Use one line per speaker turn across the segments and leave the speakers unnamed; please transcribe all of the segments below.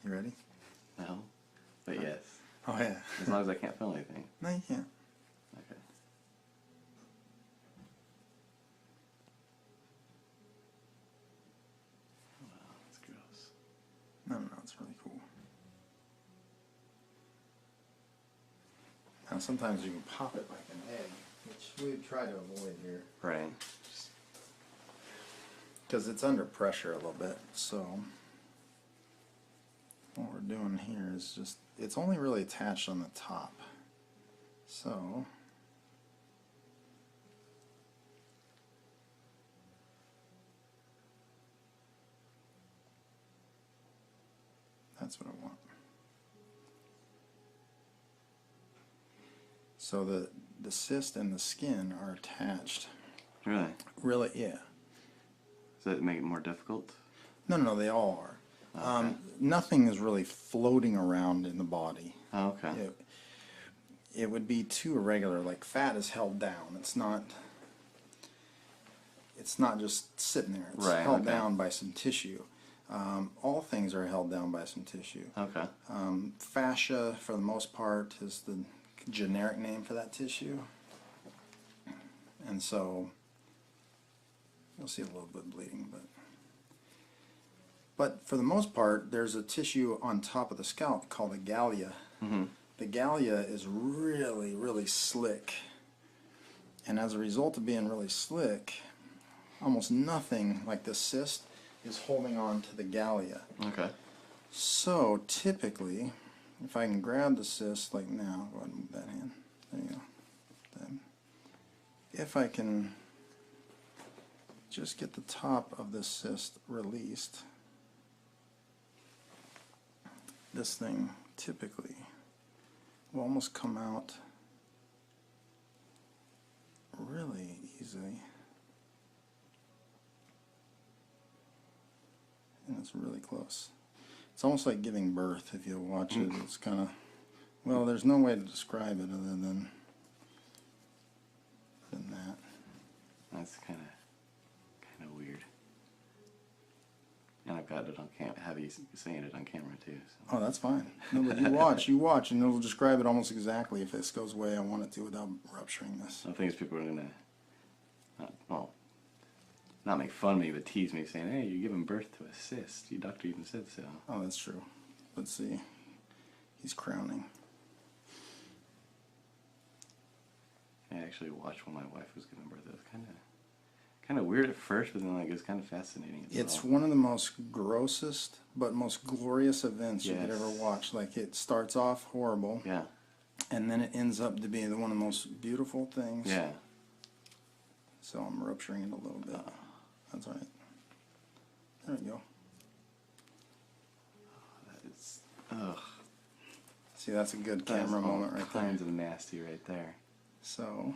You ready?
No. But yes.
Oh yeah.
As long as I can't feel anything.
No, you can't.
Okay. Wow, that's gross.
No, it's really cool. Now sometimes you can pop it like an egg, which we try to avoid here.
Right.
Because it's under pressure a little bit, so what we're doing here is just, it's only really attached on the top. So that's what I want. So the cyst and the skin are attached.
Really?
Really, yeah.
Does that make it more difficult?
No, they all are.
Okay.
Nothing is really floating around in the body.
Oh, okay.
It would be too irregular. Like fat is held down. It's not just sitting there. It's
right,
held
okay.
down by some tissue. All things are held down by some tissue.
Okay.
Fascia, for the most part, is the generic name for that tissue. And so you'll see a little bit of bleeding, but for the most part, there's a tissue on top of the scalp called the gallia.
Mm-hmm.
The gallia is really, really slick, and as a result of being really slick, almost nothing like the cyst is holding on to the gallia.
Okay.
So typically, if I can grab the cyst like now, go ahead and move that hand. There you go. Then, if I can just get the top of this cyst released, this thing typically will almost come out really easily. And it's really close. It's almost like giving birth if you watch it. It's kind of, well, there's no way to describe it other than that.
That's kind of weird. And I've got it on camera. Have you saying it on camera too? So.
Oh, that's fine. No, but you watch, and it'll describe it almost exactly if this goes away I want it to without rupturing this.
I think people are gonna, well, not make fun of me, but tease me, saying, "Hey, you're giving birth to a cyst." Your doctor even said so.
Oh, that's true. Let's see. He's crowning.
I actually watched when my wife was giving birth. It was kind of weird at first, but then like it was kind of fascinating.
It's one of the most grossest but most glorious events you could ever watch. Like, it starts off horrible,
yeah,
and then it ends up to be one of the most beautiful things.
yeah.
So I'm rupturing it a little bit. That's all right. There we go.
That is, ugh.
See, that's a good camera moment right there.
Kinds of nasty right there.
So.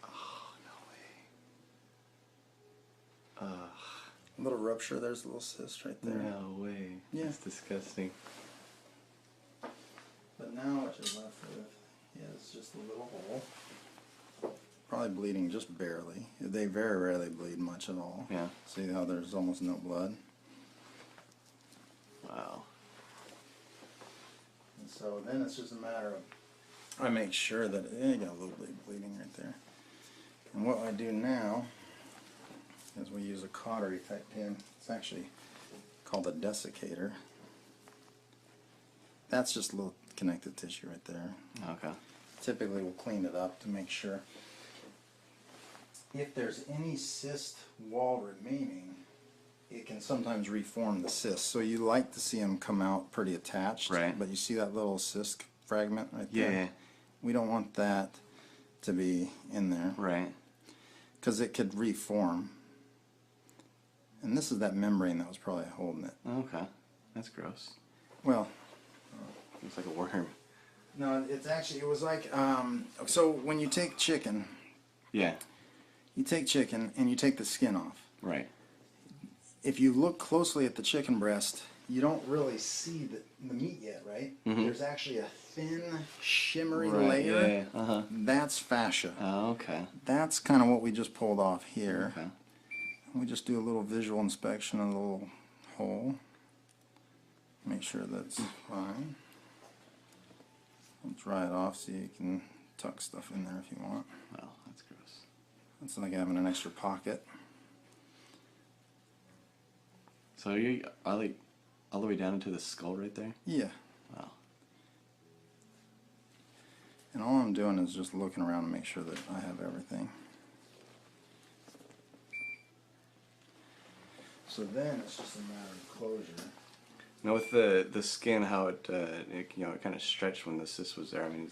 Oh, no way. Ugh.
A little rupture, there's a little cyst right there.
No way.
Yeah.
That's disgusting.
But now what you're left with is just a little hole. Probably bleeding just barely. They very rarely bleed much at all.
Yeah.
See how there's almost no blood?
Wow.
And so then it's just a matter of, I make sure that you got a little bit of bleeding right there. And what I do now is we use a cautery type pin. It's actually called a desiccator. That's just a little connective tissue right there.
Okay.
Typically we'll clean it up to make sure. If there's any cyst wall remaining, it can sometimes reform the cyst. So you like to see them come out pretty attached.
Right.
But you see that little cyst fragment right there?
Yeah.
We don't want that to be in there.
Right.
Because it could reform. And this is that membrane that was probably holding it.
Okay. That's gross.
Well,
Looks like a worm.
no, it's actually, it was like, so when you take chicken,
Yeah.
you take chicken and you take the skin off.
Right.
If you look closely at the chicken breast, you don't really see the meat yet, right?
Mm-hmm.
There's actually a thin, shimmery
Right,
layer.
yeah. Uh-huh.
That's fascia.
Oh, okay.
That's kind of what we just pulled off here.
Okay.
We just do a little visual inspection of the little hole. make sure that's fine. I'll dry it off so you can tuck stuff in there if you want.
Oh, that's gross.
It's like having an extra pocket.
So you are like all the way down into the skull right there?
Yeah.
Wow.
And all I'm doing is just looking around to make sure that I have everything. So then it's just a matter of closure.
Now with the skin, how it you know, it kind of stretched when the cyst was there. I mean,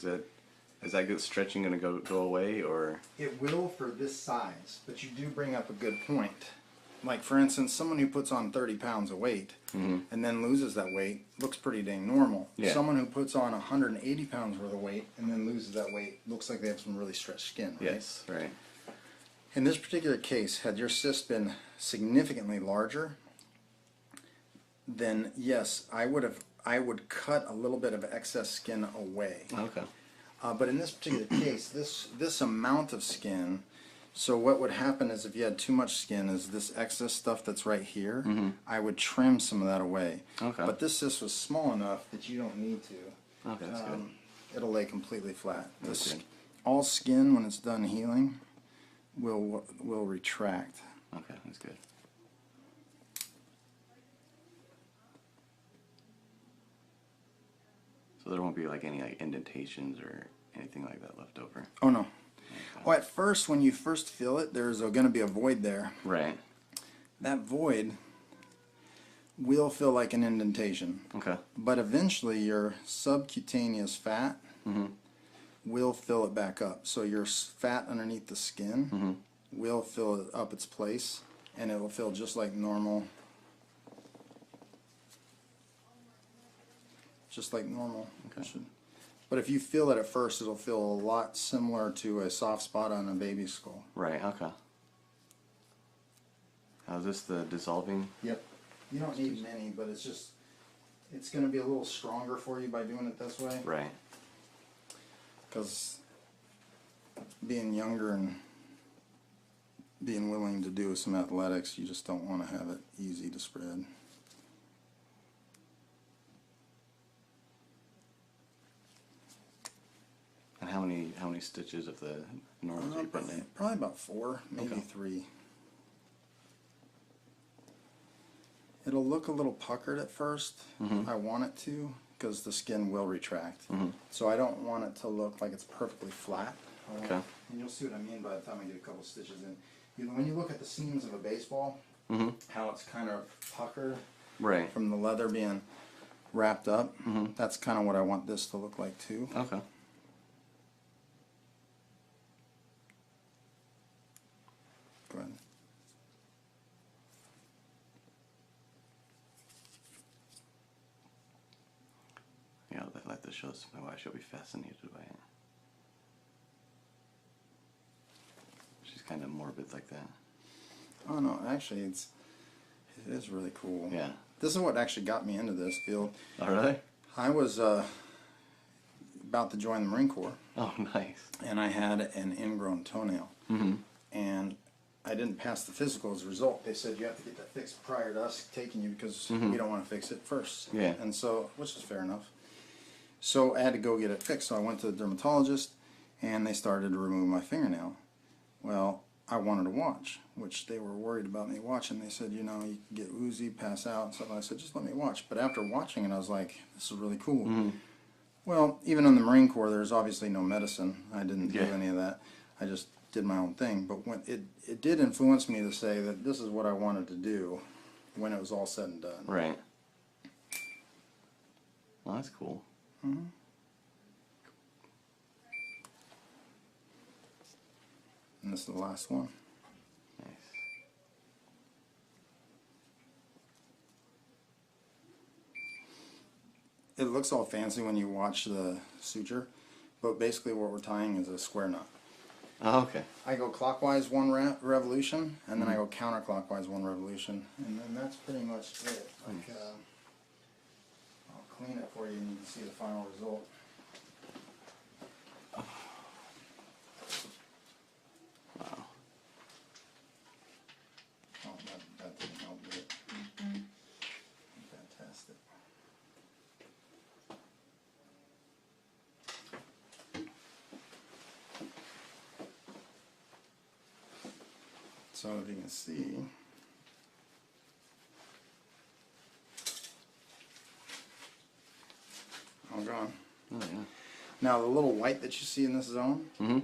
is that good stretching going to go away, or?
It will for this size, but you do bring up a good point. Like for instance, someone who puts on 30 pounds of weight and then loses that weight looks pretty dang normal.
Yeah.
Someone who puts on 180 pounds worth of weight and then loses that weight looks like they have some really stretched skin, right?
Yes, right.
In this particular case, had your cyst been significantly larger, then yes, I would cut a little bit of excess skin away.
Okay.
But in this particular case, this amount of skin, so what would happen is if you had too much skin, is this excess stuff that's right here, I would trim some of that away.
Okay.
But this cyst was small enough that you don't need to.
Okay, that's good.
It'll lay completely flat.
That's good.
All skin, when it's done healing, will retract.
Okay, that's good. So there won't be like any like indentations or anything like that left over.
Oh no. Well, at first, when you first feel it, there's going to be a void there.
Right.
That void will feel like an indentation.
Okay.
But eventually, your subcutaneous fat will fill it back up. So your fat underneath the skin will fill it up its place, and it will feel just like normal. Just like normal.
Okay.
But if you feel it at first, it'll feel a lot similar to a soft spot on a baby's skull.
Right, okay. Now is this the dissolving?
Yep. You don't need many, but it's going to be a little stronger for you by doing it this way.
Right.
Because being younger and being willing to do some athletics, you just don't want to have it easy to spread.
And how many stitches of the normal do you put in?
Probably about 4, maybe
Okay.
3. It'll look a little puckered at first. I want it to, because the skin will retract. So I don't want it to look like it's perfectly flat.
Okay.
And you'll see what I mean by the time I get a couple stitches in. When you look at the seams of a baseball, how it's kind of puckered
Right.
from the leather being wrapped up, that's kind of what I want this to look like too.
Okay.
Go ahead.
Yeah, I'll let this show my wife. She'll be fascinated by it. She's kind of morbid like that.
Oh no, actually it is really cool.
Yeah.
This is what actually got me into this field.
Oh, really?
I was about to join the Marine Corps,
Oh, nice.
and I had an ingrown toenail. And I didn't pass the physical as a result. They said you have to get that fixed prior to us taking you because we don't want to fix it first.
Yeah.
And so, which is fair enough. So I had to go get it fixed. So I went to the dermatologist, and they started to remove my fingernail. Well, I wanted to watch, which they were worried about me watching. They said, you know, you can get woozy, pass out, and stuff. I said, just let me watch. But after watching it, I was like, this is really cool. Well, even in the Marine Corps, there's obviously no medicine. I didn't do any of that. I just did my own thing. But when it did influence me to say that this is what I wanted to do when it was all said and done.
Right. Well, that's cool.
And this is the last one.
Nice.
It looks all fancy when you watch the suture, but basically what we're tying is a square knot.
Oh, okay.
I go clockwise one revolution, and then I go counterclockwise one revolution, and then that's pretty much it. Like, I'll clean it for you and you can see the final result.
Wow.
Oh, that didn't help, did it? Fantastic. So if you can see, all gone.
Oh yeah.
Now the little white that you see in this zone,
Mm-hmm.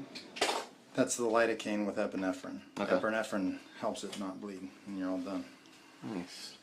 that's the lidocaine with epinephrine.
Okay.
Epinephrine helps it not bleed, and you're all done.
Nice.